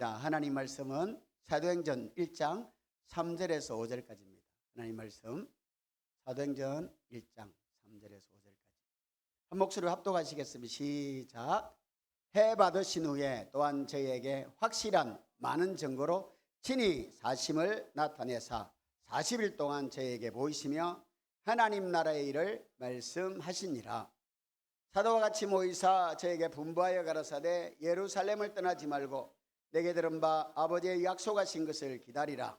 자, 하나님 말씀은 사도행전 1장 3절에서 5절까지입니다. 하나님 말씀 사도행전 1장 3절에서 5절까지 한 목소리로 합독하시겠습니다. 시작. 해 받으신 후에 또한 저희에게 확실한 많은 증거로 친히 사심을 나타내사 40일 동안 저희에게 보이시며 하나님 나라의 일을 말씀하시니라. 사도와 같이 모이사 저에게 분부하여 가라사대 예루살렘을 떠나지 말고 내게 들은 바 아버지의 약속하신 것을 기다리라.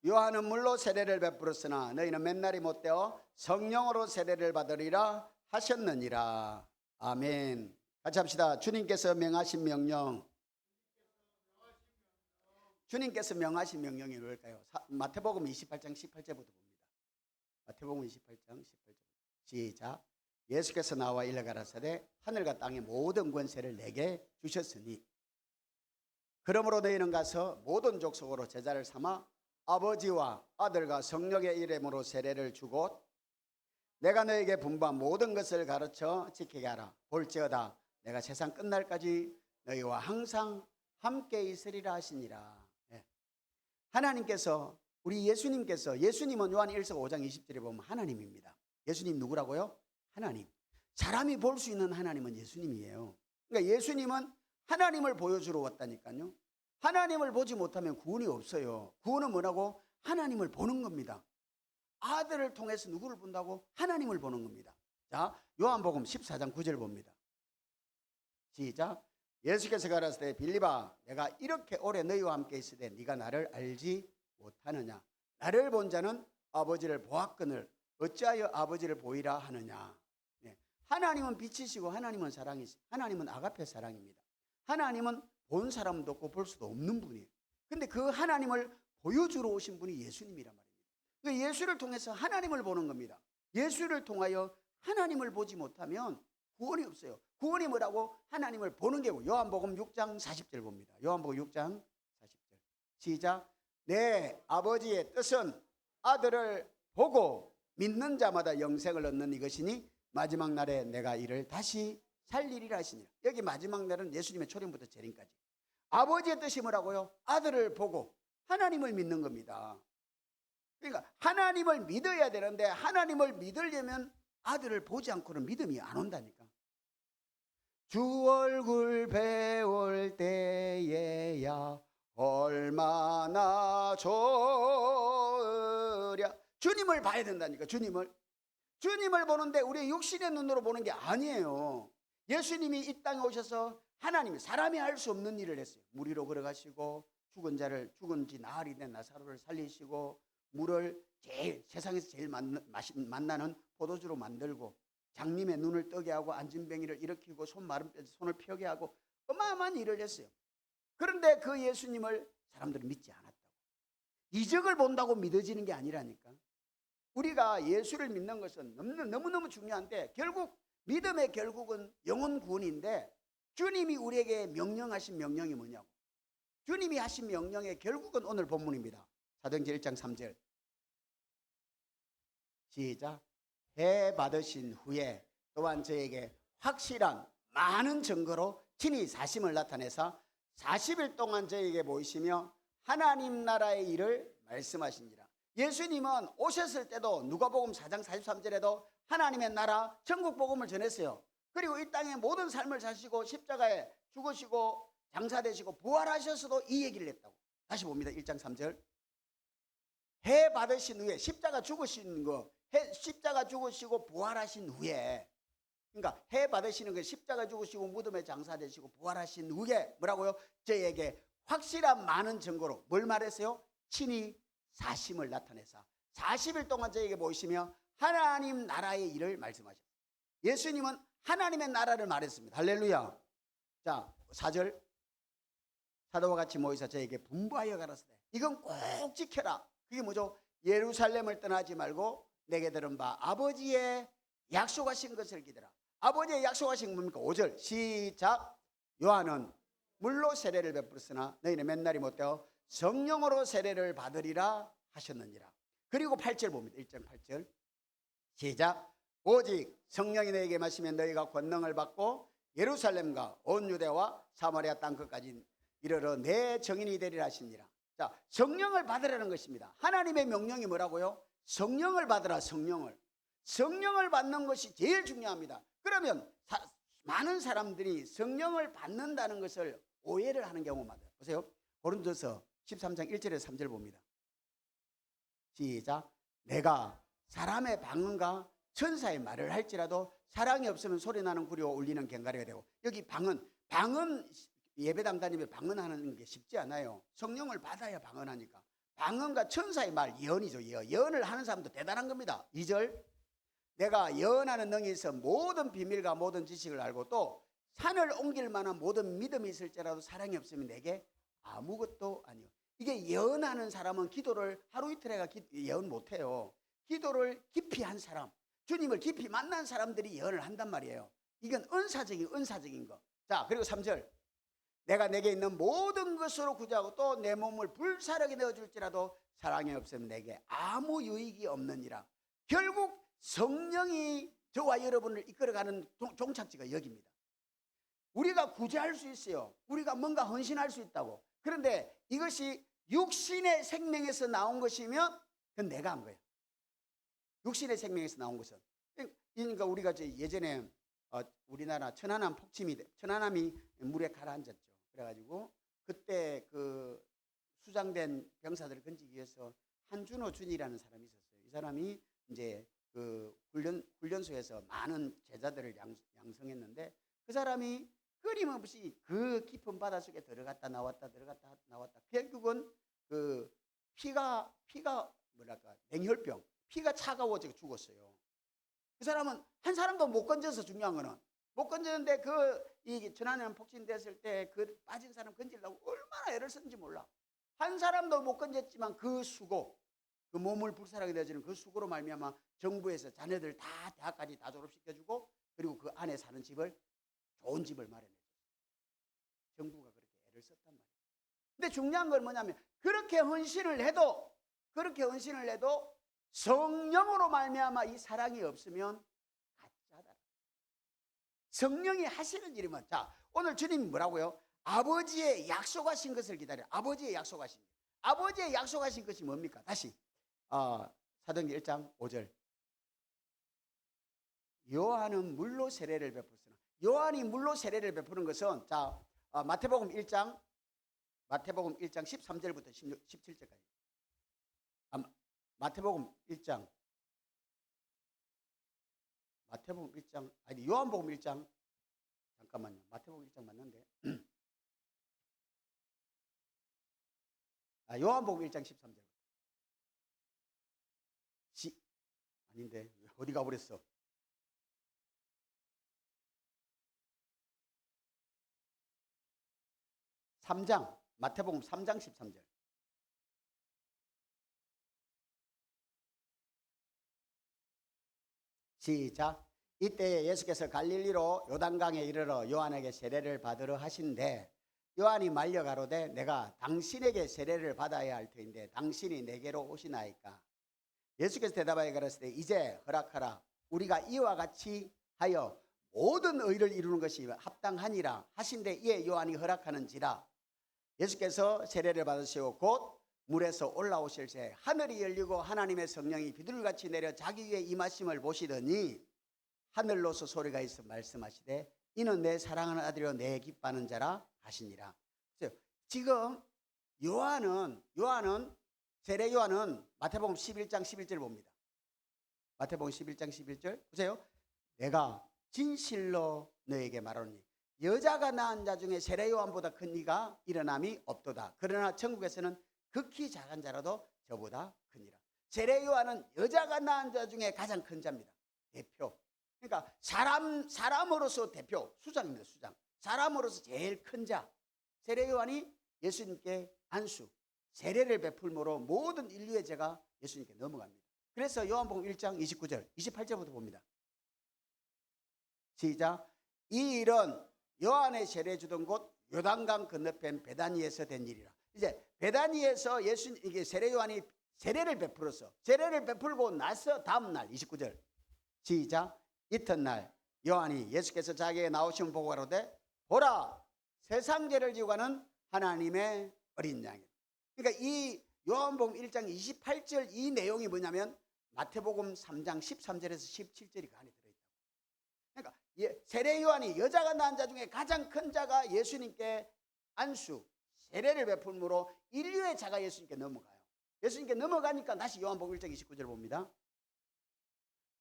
요한은 물로 세례를 베풀었으나 너희는 맨날이 못되어 성령으로 세례를 받으리라 하셨느니라. 아멘. 같이 합시다. 주님께서 명하신 명령. 주님께서 명하신 명령이 뭘까요? 마태복음 28장 18절부터 봅니다. 마태복음 28장 18절 시작. 예수께서 나와 일러가라사대 하늘과 땅의 모든 권세를 내게 주셨으니 그러므로 너희는 가서 모든 족속으로 제자를 삼아 아버지와 아들과 성령의 이름으로 세례를 주고 내가 너에게 분부한 모든 것을 가르쳐 지키게 하라. 볼지어다 내가 세상 끝날까지 너희와 항상 함께 있으리라 하시니라. 하나님께서 우리 예수님은 요한 1서 5장 20절에 보면 하나님입니다. 예수님 누구라고요? 하나님. 사람이 볼 수 있는 하나님은 예수님이에요. 그러니까 예수님은 하나님을 보여주러 왔다니까요. 하나님을 보지 못하면 구원이 없어요. 구원은 뭐라고? 하나님을 보는 겁니다. 아들을 통해서 누구를 본다고? 하나님을 보는 겁니다. 자, 요한복음 14장 9절 봅니다. 시작. 예수께서 가라사대 빌립아 내가 이렇게 오래 너희와 함께 있을 때 네가 나를 알지 못하느냐. 나를 본 자는 아버지를 보았거늘 어찌하여 아버지를 보이라 하느냐. 하나님은 빛이시고 하나님은 사랑이시고 하나님은 아가페 사랑입니다. 하나님은 본 사람도 없고 볼 수도 없는 분이에요. 근데 그 하나님을 보여주러 오신 분이 예수님이란 말입니다. 그러니까 예수를 통해서 하나님을 보는 겁니다. 예수를 통하여 하나님을 보지 못하면 구원이 없어요. 구원이 뭐라고? 하나님을 보는 게고. 요한복음 6장 40절 봅니다. 요한복음 6장 40절 시작. 내 아버지의 뜻은 아들을 보고 믿는 자마다 영생을 얻는 이것이니 마지막 날에 내가 이를 다시 살리리라 하시니라. 여기 마지막 날은 예수님의 초림부터 재림까지. 아버지의 뜻이 뭐라고요? 아들을 보고 하나님을 믿는 겁니다. 그러니까 하나님을 믿어야 되는데 하나님을 믿으려면 아들을 보지 않고는 믿음이 안 온다니까. 주 얼굴 배울 때에야 얼마나 좋으랴. 주님을 봐야 된다니까. 주님을 보는데 우리 육신의 눈으로 보는 게 아니에요. 예수님이 이 땅에 오셔서 하나님이 사람이 할 수 없는 일을 했어요. 물 위로 걸어가시고 죽은 지 나흘이 된 나사로를 살리시고 물을 세상에서 제일 만나는 포도주로 만들고 장님의 눈을 뜨게 하고 안진뱅이를 일으키고 마른 뼈에 손을 펴게 하고 어마어마한 일을 했어요. 그런데 그 예수님을 사람들은 믿지 않았다고. 이적을 본다고 믿어지는 게 아니라니까. 우리가 예수를 믿는 것은 너무너무 중요한데 결국 믿음의 결국은 영혼 구원인데 주님이 우리에게 명령하신 명령이 뭐냐고. 주님이 하신 명령의 결국은 오늘 본문입니다. 사도행전 1장 3절 시작. 해 받으신 후에 또한 저에게 확실한 많은 증거로 친히 사심을 나타내사 40일 동안 저에게 보이시며 하나님 나라의 일을 말씀하시니라. 예수님은 오셨을 때도 누가복음 4장 43절에도 하나님의 나라 천국 복음을 전했어요. 그리고 이 땅에 모든 삶을 사시고 십자가에 죽으시고 장사되시고 부활하셔서도 이 얘기를 했다고. 다시 봅니다. 1장 3절 해 받으신 후에 십자가 죽으신 거 십자가 죽으시고 부활하신 후에 그러니까 해 받으시는 거 십자가 죽으시고 무덤에 장사되시고 부활하신 후에 뭐라고요? 저에게 확실한 많은 증거로 뭘 말했어요? 친히 사심을 나타내사 40일 동안 저에게 보이시며 하나님 나라의 일을 말씀하셨어요. 예수님은 하나님의 나라를 말했습니다. 할렐루야. 자 4절 사도와 같이 모이사 저에게 분부하여 가라사대 이건 꼭 지켜라. 그게 뭐죠? 예루살렘을 떠나지 말고 내게 들은 바 아버지의 약속하신 것을 기다라. 아버지의 약속하신 건 뭡니까? 5절 시작. 요한은 물로 세례를 베풀었으나 너희는 맨날이 못되어 성령으로 세례를 받으리라 하셨느니라. 그리고 8절 봅니다. 1장 8절 시작. 오직 성령이 너희에게 마시면 너희가 권능을 받고 예루살렘과 온 유대와 사마리아 땅 끝까지 이르러 내 정인이 되리라 하시니라. 자, 성령을 받으라는 것입니다. 하나님의 명령이 뭐라고요? 성령을 받으라. 성령을 받는 것이 제일 중요합니다. 그러면 많은 사람들이 성령을 받는다는 것을 오해를 하는 경우가 많아요. 보세요. 고린도서 13장 1절에서 3절 봅니다. 시작. 내가 사람의 방언과 천사의 말을 할지라도 사랑이 없으면 소리나는 구리와 울리는 꽹과리가 되고, 여기 방언 예배당 다니며 방언하는 게 쉽지 않아요. 성령을 받아야 방언하니까. 방언과 천사의 말, 예언이죠. 예언을 하는 사람도 대단한 겁니다. 2절. 내가 예언하는 능이 있어 모든 비밀과 모든 지식을 알고 또 산을 옮길 만한 모든 믿음이 있을지라도 사랑이 없으면 내게 아무것도 아니요. 이게 예언하는 사람은 기도를 하루 이틀 해가 예언 못해요. 기도를 깊이 한 사람, 주님을 깊이 만난 사람들이 예언을 한단 말이에요. 이건 은사적인 거. 자, 그리고 3절. 내가 내게 있는 모든 것으로 구제하고 또 내 몸을 불사르게 내어줄지라도 사랑이 없으면 내게 아무 유익이 없느니라. 결국 성령이 저와 여러분을 이끌어가는 종착지가 여기입니다. 우리가 구제할 수 있어요. 우리가 뭔가 헌신할 수 있다고. 그런데 이것이 육신의 생명에서 나온 것이면 그건 내가 한 거예요. 육신의 생명에서 나온 것은. 그러니까 우리가 예전에 우리나라 천안함이 물에 가라앉았죠. 그래가지고 그때 그 수장된 병사들을 건지기 위해서 한준호 준이라는 사람이 있었어요. 이 사람이 이제 그 훈련소에서 많은 제자들을 양성했는데, 그 사람이 끊임없이 그 깊은 바닷속에 들어갔다 나왔다 결국은 그 피가 뭐랄까 냉혈병, 피가 차가워져 죽었어요. 그 사람은 한 사람도 못 건져서, 중요한 거는 못 건졌는데 이 천안함 폭진됐을 때 그 빠진 사람 건지려고 얼마나 애를 썼는지 몰라. 한 사람도 못 건졌지만 그 수고, 그 몸을 불사르게 되어지는 그 수고로 말미암아 정부에서 자네들 다 대학까지 다 졸업시켜주고, 그리고 그 안에 사는 좋은 집을 마련해줬어요. 정부가 그렇게 애를 썼단 말이에요. 근데 중요한 건 뭐냐면 그렇게 헌신을 해도 성령으로 말미암아 이 사랑이 없으면 가짜다. 성령이 하시는 일이면, 자, 오늘 주님이 뭐라고요? 아버지의 약속하신 것을 기다려. 아버지의 약속하신 것이 뭡니까? 다시 사도행전 1장 5절. 요한은 물로 세례를 베풀었으나, 요한이 물로 세례를 베푸는 것은, 자, 마태복음 1장 13절부터 17절까지. 마태복음 1장 아니 요한복음 1장, 잠깐만요. 마태복음 1장 맞는데 요한복음 1장 13절. 아닌데 어디 가버렸어? 마태복음 3장 13절. 시작. 이때 예수께서 갈릴리로 요단강에 이르러 요한에게 세례를 받으러 하신대, 요한이 말려 가로되 내가 당신에게 세례를 받아야 할 터인데 당신이 내게로 오시나이까? 예수께서 대답하여 가라사대 이제 허락하라. 우리가 이와 같이 하여 모든 의를 이루는 것이 합당하니라 하신대 이에 요한이 허락하는지라. 예수께서 세례를 받으시고 곧 물에서 올라오실 때 하늘이 열리고 하나님의 성령이 비둘기같이 내려 자기 위에 임하심을 보시더니 하늘로서 소리가 있어 말씀하시되 이는 내 사랑하는 아들이요 내 기뻐하는 자라 하시니라. 지금 세례 요한은 마태복음 11장 11절 봅니다. 마태복음 11장 11절 보세요. 내가 진실로 너에게 말하노니 여자가 낳은 자 중에 세례 요한보다 큰 이가 일어남이 없도다. 그러나 천국에서는 극히 작은 자라도 저보다 크니라. 세례 요한은 여자가 낳은 자 중에 가장 큰 자입니다. 대표. 그러니까 사람으로서 대표, 수장입니다. 수장. 사람으로서 제일 큰 자. 세례 요한이 예수님께 안수, 세례를 베풀므로 모든 인류의 죄가 예수님께 넘어갑니다. 그래서 요한복음 1장 29절, 28절부터 봅니다. 시작. 이 일은 요한의 세례 주던 곳 요단강 건너편 베다니에서 된 일이라. 이제 베다니에서 이게 세례 요한이 세례를 베풀었어. 세례를 베풀고 나서 다음 날 29절. 시작. 이튿날 요한이 예수께서 자기에게 나오심을 보고 가로되 보라 세상 죄를 지고 가는 하나님의 어린 양이라. 그러니까 이 요한복음 1장 28절 이 내용이 뭐냐면 마태복음 3장 13절에서 17절이 그 안에 들어있다. 그러니까 세례 요한이 여자가 낳은 자 중에 가장 큰 자가 예수님께 안수 세례를 베풀므로 인류의 자가 예수님께 넘어가요. 예수님께 넘어가니까 다시 요한복음 1장 29절 봅니다.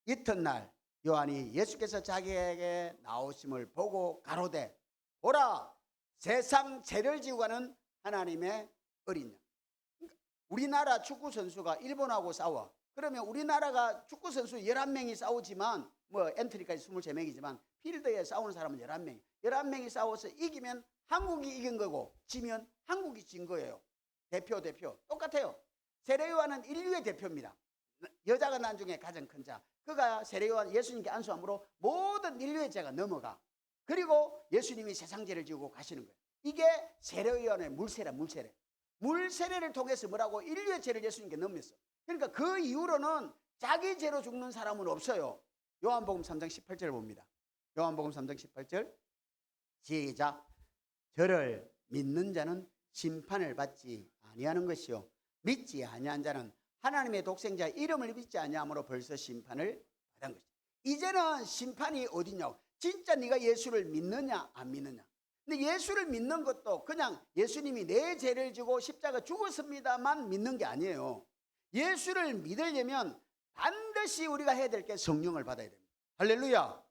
이튿날 요한이 예수께서 자기에게 나오심을 보고 가로되 보라 세상 죄를 지고 가는 하나님의 어린 양. 그러니까 우리나라 축구 선수가 일본하고 싸워. 그러면 우리나라가 축구 선수 11명이 싸우지만 뭐 엔트리까지 23명이지만 필드에 싸우는 사람은 11명. 11명이 싸워서 이기면 한국이 이긴 거고 지면 한국이 진 거예요. 대표 똑같아요. 세례 요한은 인류의 대표입니다. 여자가 난 중에 가장 큰 자. 그가 세례 요한 예수님께 안수함으로 모든 인류의 죄가 넘어가. 그리고 예수님이 세상 죄를 지우고 가시는 거예요. 이게 세례 요한의 물세례. 물세례를 통해서 뭐라고 인류의 죄를 예수님께 넘겼어. 그러니까 그 이후로는 자기 죄로 죽는 사람은 없어요. 요한복음 3장 18절 봅니다. 요한복음 3장 18절 시작. 저를 믿는 자는 심판을 받지 아니하는 것이요 믿지 아니한 자는 하나님의 독생자 이름을 믿지 아니함으로 벌써 심판을 받은 것이다. 이제는 심판이 어디냐? 진짜 네가 예수를 믿느냐 안 믿느냐. 근데 예수를 믿는 것도 그냥 예수님이 내 죄를 지고 십자가 죽었습니다만 믿는 게 아니에요. 예수를 믿으려면 반드시 우리가 해야 될 게 성령을 받아야 됩니다. 할렐루야.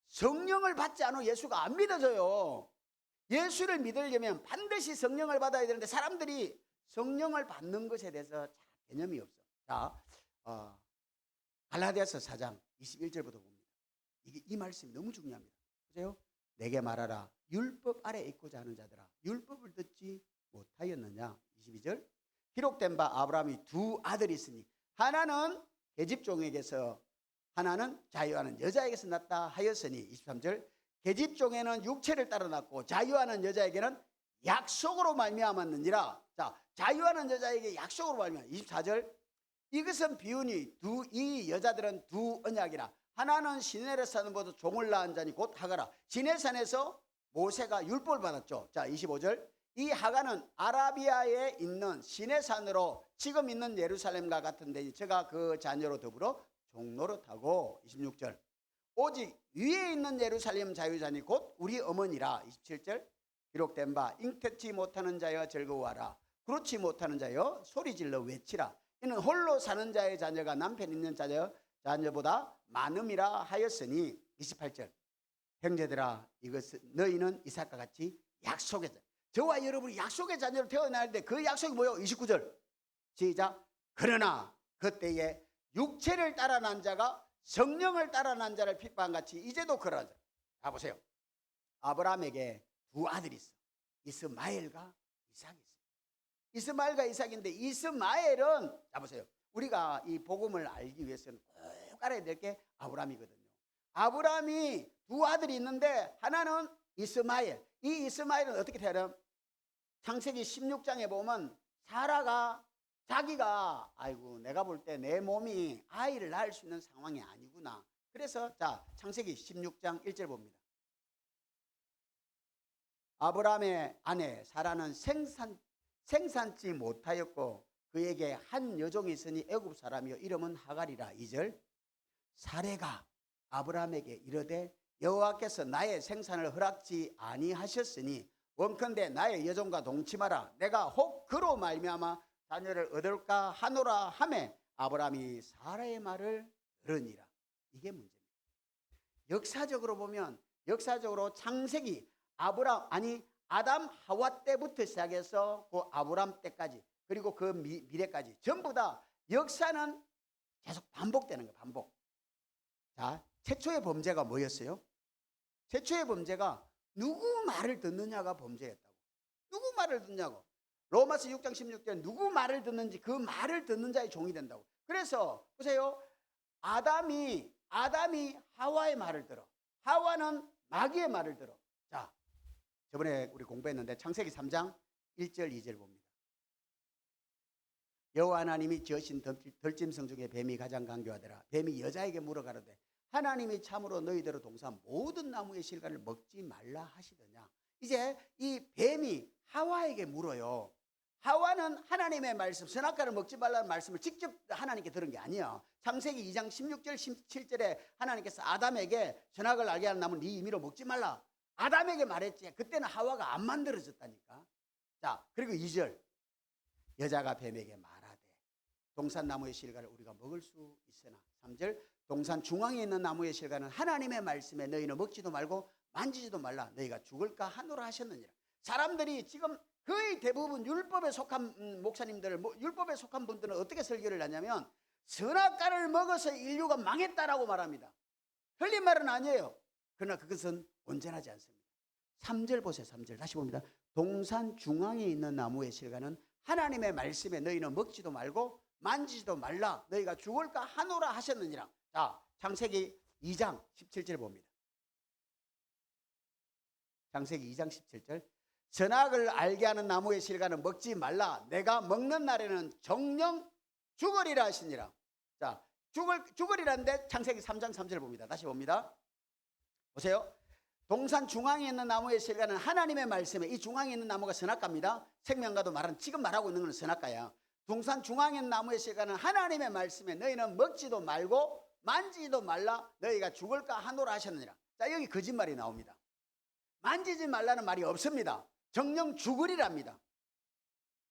성령을 받지 않으면 예수가 안 믿어져요. 예수를 믿으려면 반드시 성령을 받아야 되는데 사람들이 성령을 받는 것에 대해서 잘 개념이 없어. 자, 갈라디아서 4장 21절부터 봅니다. 이 말씀이 너무 중요합니다. 보세요. 내게 말하라. 율법 아래 있고자 하는 자들아 율법을 듣지 못하였느냐. 22절. 기록된 바 아브라함이 두 아들이 있으니 하나는 계집종에게서 하나는 자유하는 여자에게서 났다 하였으니 23절. 계집종에는 육체를 따라 났고 자유하는 여자에게는 약속으로 말미암았느니라. 자, 자유하는 여자에게 약속으로 말미암아. 24절. 이것은 비유니 이 여자들은 두 언약이라. 하나는 시내산에서 보다 종을 낳은 자니 곧 하가라. 시내산에서 모세가 율법을 받았죠. 자, 25절. 이 하가는 아라비아에 있는 시내산으로 지금 있는 예루살렘과 같은 데 제가 그 자녀로 더불어 종노릇하고 26절. 오직 위에 있는 예루살렘 자유자니 곧 우리 어머니라. 27절. 기록된 바 잉태치 못하는 자여 즐거워하라. 그렇지 못하는 자여 소리질러 외치라. 이는 홀로 사는 자의 자녀가 남편 있는 자녀보다 많음이라 하였으니 28절. 형제들아 이것은 너희는 이삭과 같이 약속의 자녀. 저와 여러분이 약속의 자녀로 태어날 때 그 약속이 뭐예요? 29절 시작. 그러나 그때에 육체를 따라 난 자가 성령을 따라 난 자를 핍박한 같이 이제도 그러자. 자 보세요. 아브라함에게 두 아들이 있어. 이스마엘과 이삭이 있어. 이스마엘과 이삭인데 이스마엘은 자 보세요. 우리가 이 복음을 알기 위해서는 꼭 알아야 될 게 아브라함이거든요. 아브라함이 두 아들이 있는데 하나는 이스마엘. 이 이스마엘은 어떻게 되냐? 창세기 16장에 보면 사라가 자기가 아이고 내가 볼 때 내 몸이 아이를 낳을 수 있는 상황이 아니구나. 그래서 자 창세기 16장 1절 봅니다. 아브라함의 아내 사라는 생산치 못하였고 그에게 한 여종이 있으니 애굽 사람이요 이름은 하갈이라. 2절. 사레가 아브라함에게 이르되 여호와께서 나의 생산을 허락지 아니하셨으니 원컨대 나의 여종과 동침하라. 내가 혹 그로 말미암아 자녀를 얻을까 하노라 하매 아브라함이 사라의 말을 들으니라. 이게 문제입니다. 역사적으로 보면 역사적으로 창세기 아담 하와 때부터 시작해서 그 아브라함 때까지 그리고 그 미래까지 전부 다 역사는 계속 반복되는 거예요. 반복. 자, 최초의 범죄가 뭐였어요? 최초의 범죄가 누구 말을 듣느냐가 범죄였다고. 누구 말을 듣냐고. 로마서 6장 16절 누구 말을 듣는지 그 말을 듣는 자의 종이 된다고. 그래서 보세요. 아담이 하와의 말을 들어. 하와는 마귀의 말을 들어. 자, 저번에 우리 공부했는데 창세기 3장 1절 2절 봅니다. 여호와 하나님이 지으신 들짐승 중에 뱀이 가장 간교하더라. 뱀이 여자에게 물어가로되 하나님이 참으로 너희대로 동사한 모든 나무의 실과를 먹지 말라 하시더냐. 이제 이 뱀이 하와에게 물어요. 하와는 하나님의 말씀, 선악과를 먹지 말라는 말씀을 직접 하나님께 들은 게 아니야. 창세기 2장 16절 17절에 하나님께서 아담에게 선악을 알게 하는 나무는 네 임의로 먹지 말라. 아담에게 말했지. 그때는 하와가 안 만들어졌다니까. 자, 그리고 2절. 여자가 뱀에게 말하되 동산나무의 실과를 우리가 먹을 수 있으나. 3절. 동산 중앙에 있는 나무의 실과는 하나님의 말씀에 너희는 먹지도 말고 만지지도 말라. 너희가 죽을까 하노라 하셨느니라. 사람들이 지금 거의 대부분 율법에 속한 목사님들, 율법에 속한 분들은 어떻게 설교를 하냐면 선악과를 먹어서 인류가 망했다라고 말합니다. 틀린 말은 아니에요. 그러나 그것은 온전하지 않습니다. 3절 보세요. 3절 다시 봅니다. 동산 중앙에 있는 나무의 실과는 하나님의 말씀에 너희는 먹지도 말고 만지지도 말라. 너희가 죽을까 하노라 하셨느니라. 자, 창세기 2장 17절 봅니다. 창세기 2장 17절. 선악을 알게 하는 나무의 실과는 먹지 말라. 내가 먹는 날에는 정령 죽으리라 하시니라. 자, 죽으리라는데 창세기 3장 3절 봅니다. 다시 봅니다. 보세요. 동산 중앙에 있는 나무의 실과는 하나님의 말씀에, 이 중앙에 있는 나무가 선악과입니다. 생명과도 말하는, 지금 말하고 있는 건 선악과야. 동산 중앙에 있는 나무의 실과는 하나님의 말씀에 너희는 먹지도 말고 만지지도 말라. 너희가 죽을까 하노라 하셨느니라. 자, 여기 거짓말이 나옵니다. 만지지 말라는 말이 없습니다. 정령 죽으리랍니다.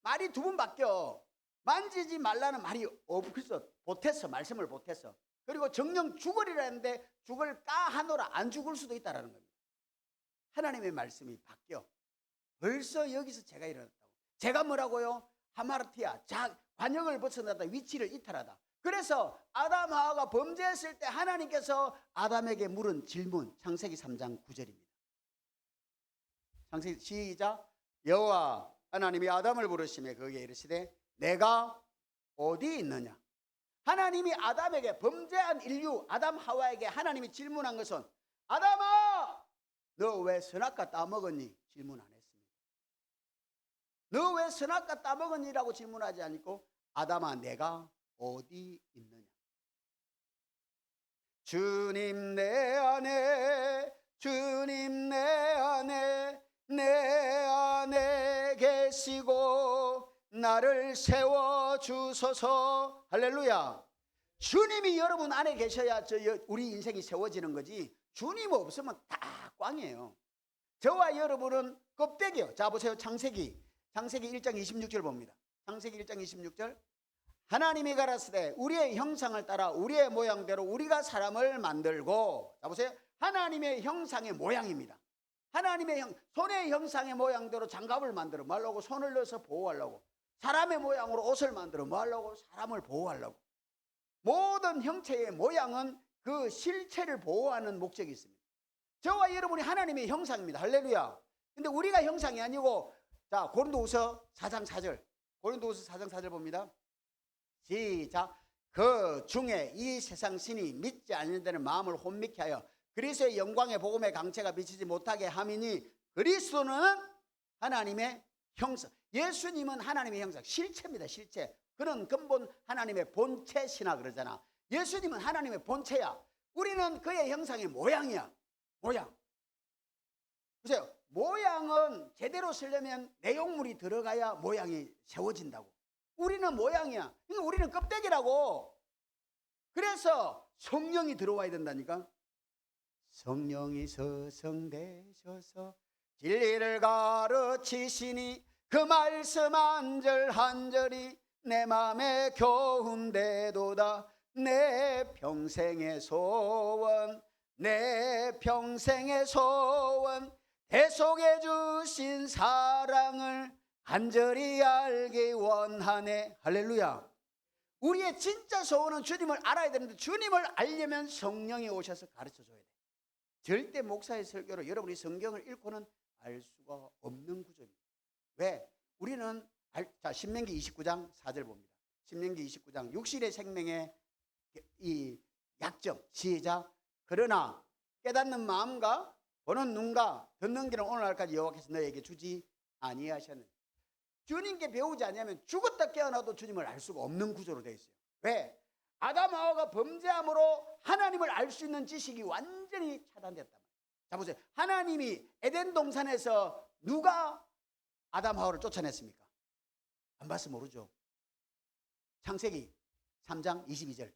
말이 두 번 바뀌어. 만지지 말라는 말이 없어. 보탰어. 말씀을 보탰어. 그리고 정령 죽으리라 했는데 죽을까 하노라. 안 죽을 수도 있다라는 겁니다. 하나님의 말씀이 바뀌어. 벌써 여기서 제가 일어났다고. 제가 뭐라고요? 하마르티아, 관역을 벗어나다, 위치를 이탈하다. 그래서 아담 하와가 범죄했을 때 하나님께서 아담에게 물은 질문, 창세기 3장 9절입니다. 창세기 시작. 여호와 하나님이 아담을 부르시며 그에게 이르시되 내가 어디 있느냐. 하나님이 아담에게, 범죄한 인류 아담 하와에게 하나님이 질문한 것은 아담아 너 왜 선악과 따먹었니? 질문 안 했습니다. 너 왜 선악과 따먹었니라고 질문하지 않고 아담아 내가 어디 있느냐. 주님 내 안에, 주님 내 안에, 내 안에 계시고 나를 세워주소서. 할렐루야. 주님이 여러분 안에 계셔야 우리 인생이 세워지는 거지, 주님 없으면 다 꽝이에요. 저와 여러분은 껍데기요. 자 보세요. 창세기 1장 26절 봅니다. 창세기 1장 26절. 하나님이 가라사대 우리의 형상을 따라 우리의 모양대로 우리가 사람을 만들고. 자 보세요. 하나님의 형상의 모양입니다. 하나님의 손의 형상의 모양대로 장갑을 만들어 뭐 하려고? 손을 넣어서 보호하려고. 사람의 모양으로 옷을 만들어 뭐 하려고? 사람을 보호하려고. 모든 형체의 모양은 그 실체를 보호하는 목적이 있습니다. 저와 여러분이 하나님의 형상입니다. 할렐루야. 근데 우리가 형상이 아니고, 자 고린도후서 4장 4절. 고린도후서 4장 4절 봅니다. 시작. 그 중에 이 세상 신이 믿지 않는 데는 마음을 혼미케 하여 그리스도의 영광의 복음의 강체가 비치지 못하게 함이니 그리스도는 하나님의 형상. 예수님은 하나님의 형상, 실체입니다. 실체. 그는 근본 하나님의 본체시나 그러잖아. 예수님은 하나님의 본체야. 우리는 그의 형상의 모양이야. 모양. 보세요. 모양은 제대로 쓰려면 내용물이 들어가야 모양이 세워진다고. 우리는 모양이야. 그러니까 우리는 껍데기라고. 그래서 성령이 들어와야 된다니까. 성령이 서성되셔서 진리를 가르치시니 그 말씀 한 절 한 절이 내 맘에 겨운대도다. 내 평생의 소원, 내 평생의 소원, 대속해 주신 사랑을 간절히 알기 원하네. 할렐루야. 우리의 진짜 소원은 주님을 알아야 되는데 주님을 알려면 성령이 오셔서 가르쳐줘야 돼. 절대 목사의 설교로 여러분이 성경을 읽고는 알 수가 없는 구조입니다. 왜? 우리는 자 신명기 29장 4절 봅니다. 신명기 29장 육신의 생명의 이 약점. 시작. 그러나 깨닫는 마음과 보는 눈과 듣는 귀는 오늘날까지 여호와께서 너에게 주지 아니하셨느니라. 주님께 배우지 않으면 죽었다 깨어나도 주님을 알 수가 없는 구조로 되어 있어요. 왜? 아담 하와가 범죄함으로 하나님을 알 수 있는 지식이 완전히 차단됐단 말이에요. 자 보세요. 하나님이 에덴 동산에서 누가 아담 하와를 쫓아냈습니까? 안 봐서 모르죠. 창세기 3장 22절.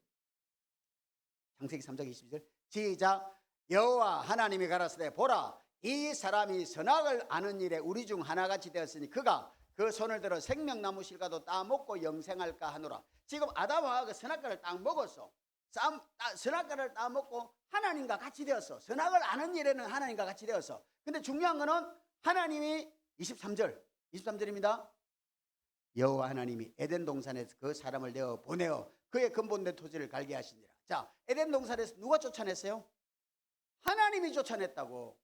창세기 3장 22절. 시작. 여호와 하나님이 가라사대 보라 이 사람이 선악을 아는 일에 우리 중 하나같이 되었으니 그가 그 손을 들어 생명나무 실과도 따먹고 영생할까 하노라. 지금 아담과 그 선악과를 딱 먹었어. 선악과를 따먹고 하나님과 같이 되었어. 선악을 아는 일에는 하나님과 같이 되었어. 근데 중요한 거는 하나님이 23절입니다. 여호와 하나님이 에덴 동산에서 그 사람을 내어 보내어 그의 근본된 토지를 갈게 하시니라. 자, 에덴 동산에서 누가 쫓아냈어요? 하나님이 쫓아냈다고.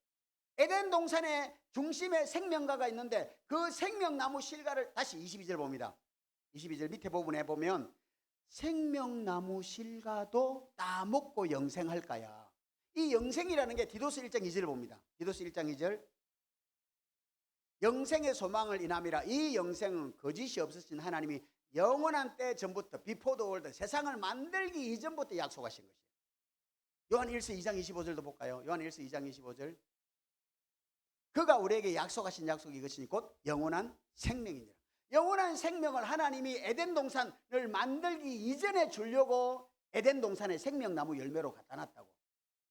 에덴 동산의 중심에 생명가가 있는데 그 생명나무 실과를 다시 22절 봅니다. 22절 밑에 부분에 보면 생명나무 실과도 따먹고 영생할까야. 이 영생이라는 게 디도스 1장 2절을 봅니다. 디도스 1장 2절. 영생의 소망을 인함이라. 이 영생은 거짓이 없으신 하나님이 영원한 때 전부터 비포 더 월드 세상을 만들기 이전부터 약속하신 것이에요. 요한 1서 2장 25절도 볼까요? 요한 1서 2장 25절. 그가 우리에게 약속하신 약속이 이것이니 곧 영원한 생명이니라. 영원한 생명을 하나님이 에덴 동산을 만들기 이전에 주려고 에덴 동산의 생명나무 열매로 갖다 놨다고.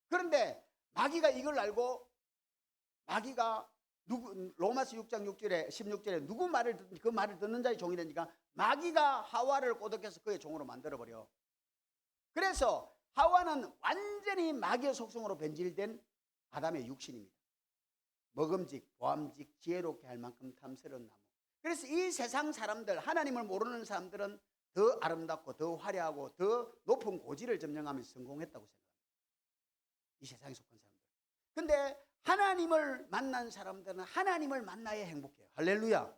그런데 마귀가 이걸 알고 마귀가 로마서 6장 6절에 16절에 누구 말을 그 말을 듣는 자의 종이 되니까 마귀가 하와를 꼬드겨서 그의 종으로 만들어 버려. 그래서 하와는 완전히 마귀의 속성으로 변질된 아담의 육신입니다. 먹음직, 보암직, 지혜롭게 할 만큼 탐스러운 나무. 그래서 이 세상 사람들, 하나님을 모르는 사람들은 더 아름답고 더 화려하고 더 높은 고지를 점령하면서 성공했다고 생각합니다. 이 세상에 속한 사람들. 근데 하나님을 만난 사람들은 하나님을 만나야 행복해요. 할렐루야.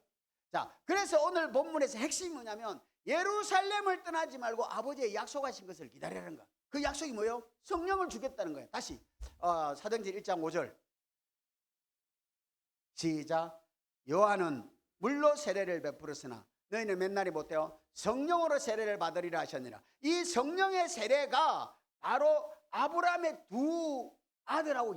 자, 그래서 오늘 본문에서 핵심이 뭐냐면 예루살렘을 떠나지 말고 아버지의 약속하신 것을 기다리라는 거. 그 약속이 뭐예요? 성령을 주겠다는 거예요. 다시 사도행전 1장 5절. 시작. 요한은 물로 세례를 베풀었으나 너희는 몇 날이 못되어 성령으로 세례를 받으리라 하셨느니라. 이 성령의 세례가 바로 아브라함의 두 아들하고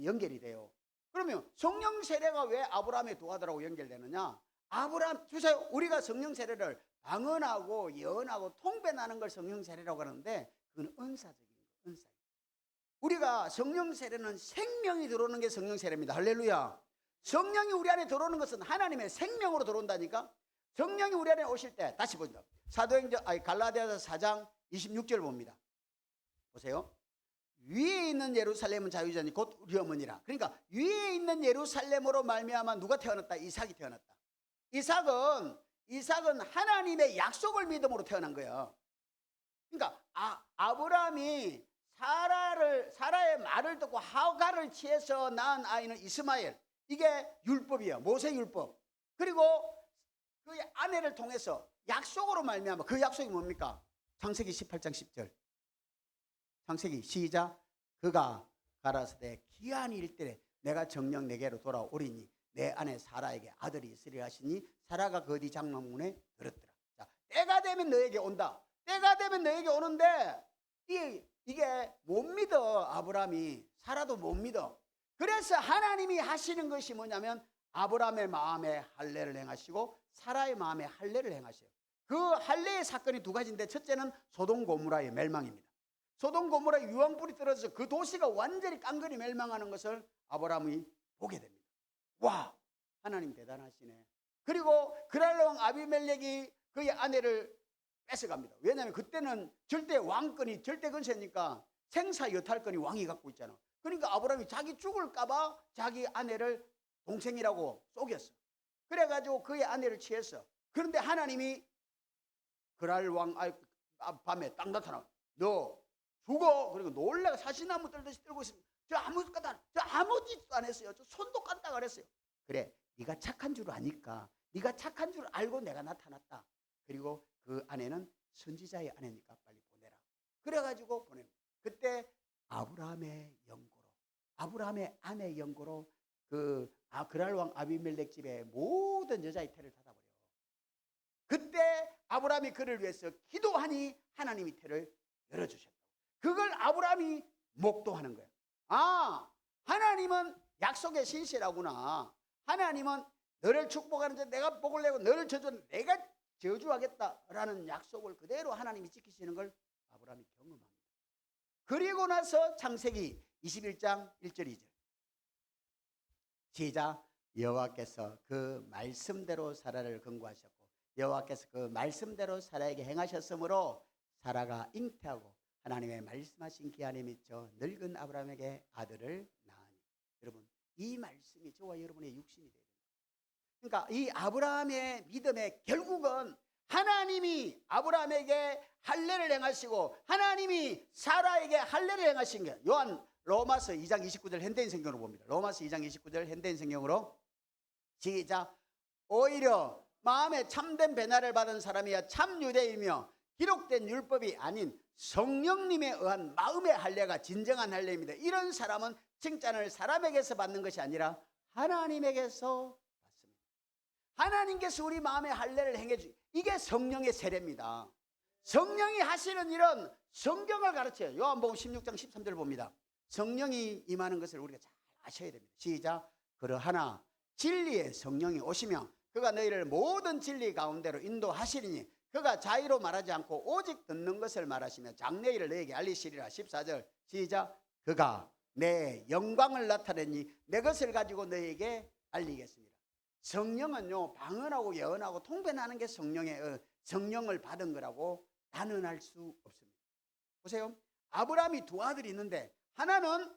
연결이 돼요. 그러면 성령 세례가 왜 아브라함의 두 아들하고 연결되느냐? 아브라함, 주세요. 우리가 성령 세례를 방언하고 예언하고 통배나는 걸 성령 세례라고 하는데 그건 은사적인 거예요. 은사. 우리가 성령 세례는 생명이 들어오는 게 성령 세례입니다. 할렐루야. 성령이 우리 안에 들어오는 것은 하나님의 생명으로 들어온다니까. 성령이 우리 안에 오실 때 다시 보자. 갈라디아서 4장 26절 봅니다. 보세요. 위에 있는 예루살렘은 자유자니 곧 우리 어머니라. 그러니까 위에 있는 예루살렘으로 말미암아 누가 태어났다? 이삭이 태어났다. 이삭은 하나님의 약속을 믿음으로 태어난 거예요. 그러니까 아브라함이 사라의 말을 듣고 하가를 취해서 낳은 아이는 이스마엘. 이게 율법이에요. 모세 율법. 그리고 그 아내를 통해서 약속으로 말미암아. 그 약속이 뭡니까? 창세기 18장 10절. 창세기 시작. 그가 가라사대 기한이 이를 내가 정녕 내게로 돌아오리니 내 아내 사라에게 아들이 있으리라 하시니 사라가 그 뒤 장막문에 들었더라. 자, 때가 되면 너에게 온다. 때가 되면 너에게 오는데 이게 못 믿어. 아브라함이 사라도 못 믿어. 그래서 하나님이 하시는 것이 뭐냐면 아브라함의 마음에 할례를 행하시고 사라의 마음에 할례를 행하셔요. 그 할례의 사건이 두 가지인데 첫째는 소돔 고모라의 멸망입니다. 소돔 고모라의 유황불이 떨어져서 그 도시가 완전히 깡그리 멸망하는 것을 아브라함이 보게 됩니다. 와, 하나님 대단하시네. 그리고 그랄 왕 아비멜렉이 그의 아내를 뺏어갑니다. 왜냐하면 그때는 절대 왕권이 절대 근세니까 생사 여탈권이 왕이 갖고 있잖아. 그러니까 아브라함이 자기 죽을까봐 자기 아내를 동생이라고 속였어. 그래가지고 그의 아내를 취했어. 그런데 하나님이 그랄 왕 밤에 딱 나타나. 너 죽어. 그리고 놀래가 사시나무 떨듯이 떨고 있습니다. 저 아무 짓도 안 했어요. 저 손도 깐다 그랬어요. 그래, 네가 착한 줄 아니까. 네가 착한 줄 알고 내가 나타났다. 그리고 그 아내는 선지자의 아내니까 빨리 보내라. 그래가지고 보냅니다. 그때 아브라함의 아내 연고로 그랄 왕 아비멜렉 집에 모든 여자의 태를 닫아버려. 그때 아브라함이 그를 위해서 기도하니 하나님이 태를 열어주셨다. 그걸 아브라함이 목도하는 거예요. 하나님은 약속의 신실하구나. 하나님은 너를 축복하는 자 내가 복을 내고 너를 저주하는 내가 저주하겠다라는 약속을 그대로 하나님이 지키시는 걸 아브라함이 경험합니다. 그리고 나서 창세기 21장 1절 2절 시작. 여호와께서 그 말씀대로 사라를 건고하셨고 여호와께서 그 말씀대로 사라에게 행하셨으므로 사라가 잉태하고 하나님의 말씀하신 기한에 미쳐 늙은 아브라함에게 아들을 낳으니. 여러분, 이 말씀이 저와 여러분의 육신이 돼요. 그러니까 이 아브라함의 믿음의 결국은 하나님이 아브라함에게 할례를 행하시고 하나님이 사라에게 할례를 행하신 게 로마서 2장 29절 현대인 성경으로 봅니다. 로마서 2장 29절 현대인 성경으로 시작. 오히려 마음에 참된 배나를 받은 사람이야 참 유대이며 기록된 율법이 아닌 성령님에 의한 마음의 할례가 진정한 할례입니다. 이런 사람은 칭찬을 사람에게서 받는 것이 아니라 하나님에게서 받습니다. 하나님께서 우리 마음의 할례를 행해 주. 이게 성령의 세례입니다. 성령이 하시는 일은 성경을 가르쳐요. 요한복음 16장 13절 봅니다. 성령이 임하는 것을 우리가 잘 아셔야 됩니다. 시작. 그러하나 진리의 성령이 오시며 그가 너희를 모든 진리 가운데로 인도하시리니 그가 자의로 말하지 않고 오직 듣는 것을 말하시며 장래 일을 너희에게 알리시리라. 14절 시작. 그가 내 영광을 나타내니 내 것을 가지고 너희에게 알리겠습니다. 성령은요, 방언하고 예언하고 통변하는 게 성령을 받은 거라고 단언할 수 없습니다. 보세요. 아브라함이 두 아들이 있는데 하나는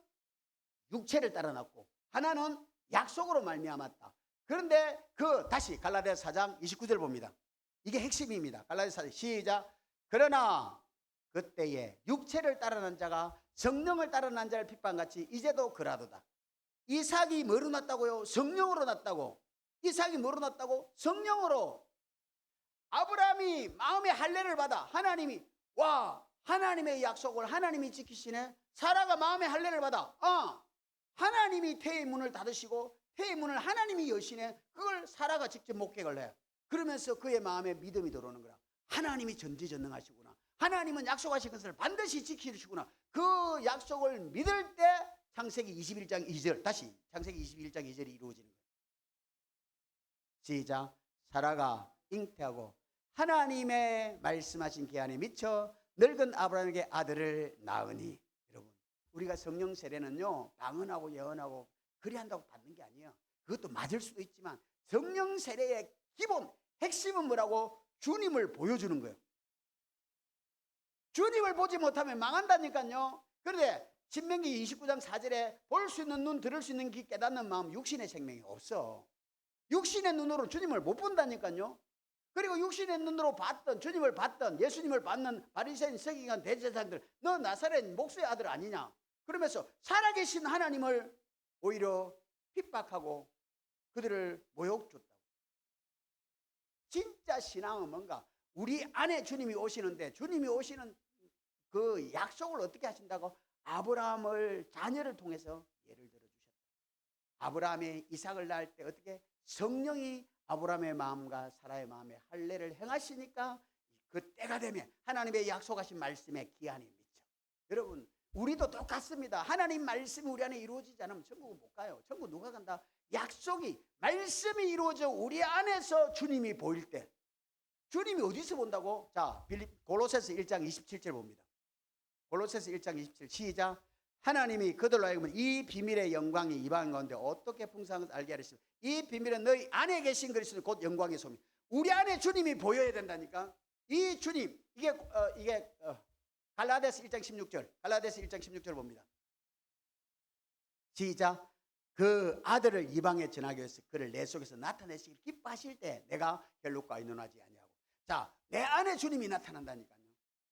육체를 따라 낳고 하나는 약속으로 말미암았다. 그런데 다시 갈라디아서 4장 29절 봅니다. 이게 핵심입니다. 갈라디아서 4장 시작. 그러나 그때에 육체를 따라 난 자가 성령을 따라 난 자를 핍박같이 이제도 그라도다. 이삭이 뭐로 났다고요? 성령으로 났다고. 이삭이 뭐로 났다고? 성령으로. 아브라함이 마음의 할례를 받아 하나님이 하나님의 약속을 하나님이 지키시네. 사라가 마음의 할례를 받아 하나님이 태의 문을 닫으시고 태의 문을 하나님이 여시네. 그걸 사라가 직접 목격을 해. 그러면서 그의 마음에 믿음이 들어오는 거야. 하나님이 전지전능하시구나. 하나님은 약속하신 것을 반드시 지키시구나. 그 약속을 믿을 때 창세기 21장 2절 다시 창세기 21장 2절이 이루어지는 거예요. 시작. 사라가 잉태하고 하나님의 말씀하신 기한에 미쳐 늙은 아브라함에게 아들을 낳으니. 여러분, 우리가 성령 세례는요 방언하고 예언하고 그리 한다고 받는 게 아니에요. 그것도 맞을 수도 있지만 성령 세례의 기본 핵심은 뭐라고? 주님을 보여주는 거예요. 주님을 보지 못하면 망한다니까요. 그런데 신명기 29장 4절에 볼 수 있는 눈, 들을 수 있는 귀, 깨닫는 마음, 육신의 생명이 없어. 육신의 눈으로 주님을 못 본다니까요. 그리고 육신의 눈으로 봤던, 주님을 봤던, 예수님을 받는 바리새인, 서기관, 대제사장들, 너 나사렛 목수의 아들 아니냐? 그러면서 살아계신 하나님을 오히려 핍박하고 그들을 모욕 줬다고. 진짜 신앙은 뭔가 우리 안에 주님이 오시는데 주님이 오시는 그 약속을 어떻게 하신다고? 아브라함을 자녀를 통해서 예를 들어 주셨다. 아브라함이 이삭을 낳을 때 어떻게? 성령이 아브라함의 마음과 사라의 마음에 할례를 행하시니까 그 때가 되면 하나님의 약속하신 말씀에 기한이 미쳐. 여러분, 우리도 똑같습니다. 하나님 말씀이 우리 안에 이루어지지 않으면 천국은 못 가요. 천국 누가 간다? 약속이, 말씀이 이루어져 우리 안에서 주님이 보일 때. 주님이 어디서 본다고? 자, 골로새서 1장 27절 봅니다. 골로새서 1장 27 시작. 하나님이 그들로 하여금 이 비밀의 영광이 이방 가운데 어떻게 풍성한 것을 알게 하시고 이 비밀은 너희 안에 계신 그리스도 곧 영광의 소입니다. 우리 안에 주님이 보여야 된다니까. 이 주님, 이게 갈라디아서 1장 16절, 갈라디아서 1장 16절 봅니다. 시작. 그 아들을 이방에 전하기 위해서 그를 내 속에서 나타내시길 기뻐하실 때 내가 헬롯과 의논하지 아니하고. 자, 내 안에 주님이 나타난다니까요.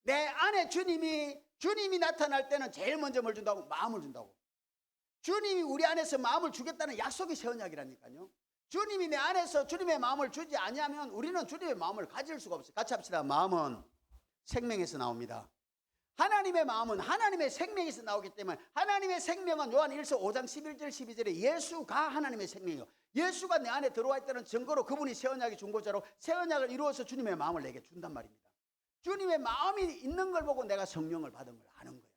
내 안에 주님이 나타날 때는 제일 먼저 뭘 준다고? 마음을 준다고. 주님이 우리 안에서 마음을 주겠다는 약속이 새 언약이라니까요. 주님이 내 안에서 주님의 마음을 주지 아니하면 우리는 주님의 마음을 가질 수가 없어요. 같이 합시다. 마음은 생명에서 나옵니다. 하나님의 마음은 하나님의 생명에서 나오기 때문에 하나님의 생명은 요한 1서 5장 11절 12절에 예수가 하나님의 생명이요. 예수가 내 안에 들어와 있다는 증거로 그분이 새 언약의 중보자로 새 언약을 이루어서 주님의 마음을 내게 준단 말입니다. 주님의 마음이 있는 걸 보고 내가 성령을 받은 걸 아는 거예요.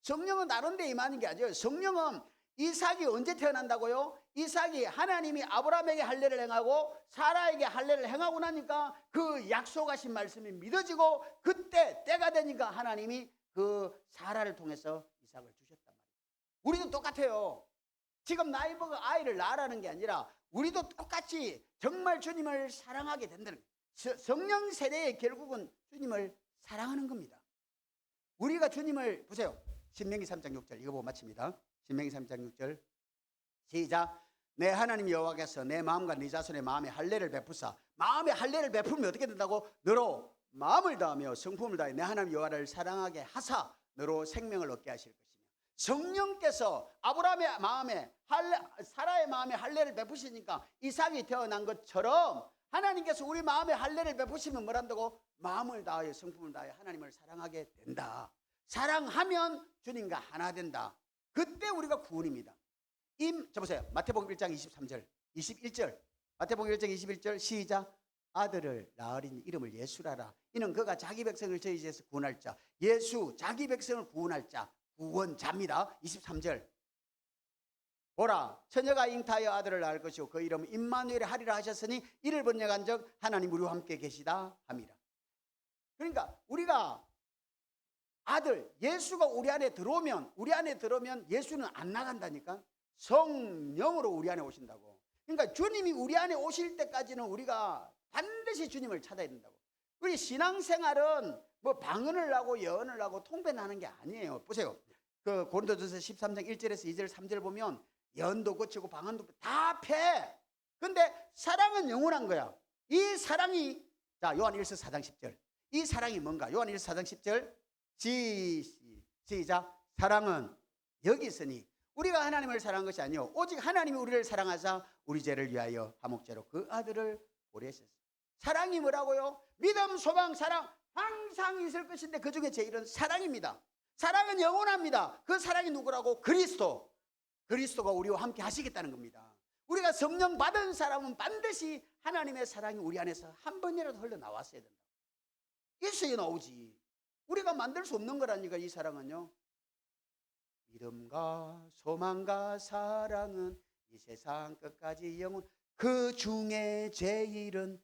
성령은 다른 데 임하는 게 아니에요. 성령은 이삭이 언제 태어난다고요? 이삭이 하나님이 아브라함에게 할례를 행하고 사라에게 할례를 행하고 나니까 그 약속하신 말씀이 믿어지고 그때 때가 되니까 하나님이 그 사라를 통해서 이삭을 주셨단 말이에요. 우리도 똑같아요. 지금 나이 먹어 아이를 낳으라는 게 아니라 우리도 똑같이 정말 주님을 사랑하게 된다는 거예요. 성령 세례의 결국은 주님을 사랑하는 겁니다. 우리가 주님을 보세요. 신명기 3장 6절 이거 보고 마칩니다. 신명기 3장 6절 시작. 내 하나님 여호와께서 내 마음과 네 자손의 마음에 할례를 베푸사 마음에 할례를 베풀면 어떻게 된다고? 너로 마음을 다하며 성품을 다해 내 하나님 여호와를 사랑하게 하사 너로 생명을 얻게 하실 것이며 성령께서 아브라함의 마음에 사라의 마음에 할례를 베푸시니까 이삭이 태어난 것처럼 하나님께서 우리 마음에 할례를 베푸시면 뭐란다고? 마음을 다하여 성품을 다하여 하나님을 사랑하게 된다. 사랑하면 주님과 하나 된다. 그때 우리가 구원입니다. 자 보세요. 마태복음 1장 23절 21절 마태복음 1장 21절 시작. 아들을 낳으리니 이름을 예수라라. 이는 그가 자기 백성을 저희 죄에서 구원할 자. 예수 자기 백성을 구원할 자. 구원자입니다. 23절 보라 처녀가 잉타하여 아들을 낳을 것이요 그 이름은 임마누엘 하리라 하셨으니 이를 번역한즉 하나님 우리와 함께 계시다 함이라. 그러니까 우리가 아들 예수가 우리 안에 들어오면 예수는 안 나간다니까. 성령으로 우리 안에 오신다고. 그러니까 주님이 우리 안에 오실 때까지는 우리가 반드시 주님을 찾아야 된다고. 우리 신앙생활은 뭐 방언을 하고 예언을 하고 통배하는 게 아니에요. 보세요. 그 고린도전서 13장 1절에서 2절 3절 보면 예언도 거치고 방언도 다 패. 근데 사랑은 영원한 거야. 이 사랑이 자 요한 1서 4장 10절 이 사랑이 뭔가? 요한 1서 4장 10절 시작. 사랑은 여기 있으니 우리가 하나님을 사랑한 것이 아니요 오직 하나님이 우리를 사랑하사 우리 죄를 위하여 화목제로 그 아들을 보내셨어요. 사랑이 뭐라고요? 믿음, 소망, 사랑 항상 있을 것인데 그중에 제일은 사랑입니다. 사랑은 영원합니다. 그 사랑이 누구라고? 그리스도가 우리와 함께 하시겠다는 겁니다. 우리가 성령 받은 사람은 반드시 하나님의 사랑이 우리 안에서 한 번이라도 흘러나왔어야 된다. 있어야 나오지. 우리가 만들 수 없는 거라니까. 이 사랑은요 믿음과 소망과 사랑은 이 세상 끝까지 영원 그 중에 제일은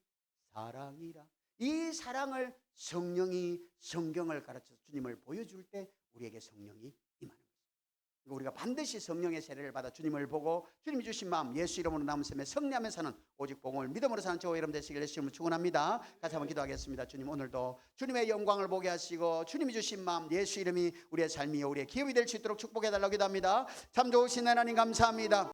사랑이라. 이 사랑을 성령이 성경을 가르쳐서 주님을 보여줄 때 우리에게 성령이 임하는 것입니다. 우리가 반드시 성령의 세례를 받아 주님을 보고 주님이 주신 마음 예수 이름으로 남은 셈에 승리하며 사는 오직 복음을 믿음으로 사는 저와 여러분 되시기를 주님을 축원합니다. 같이 한번 기도하겠습니다. 주님 오늘도 주님의 영광을 보게 하시고 주님이 주신 마음 예수 이름이 우리의 삶이요 우리의 기업이 될 수 있도록 축복해 달라고 기도합니다. 참 좋으신 하나님 감사합니다.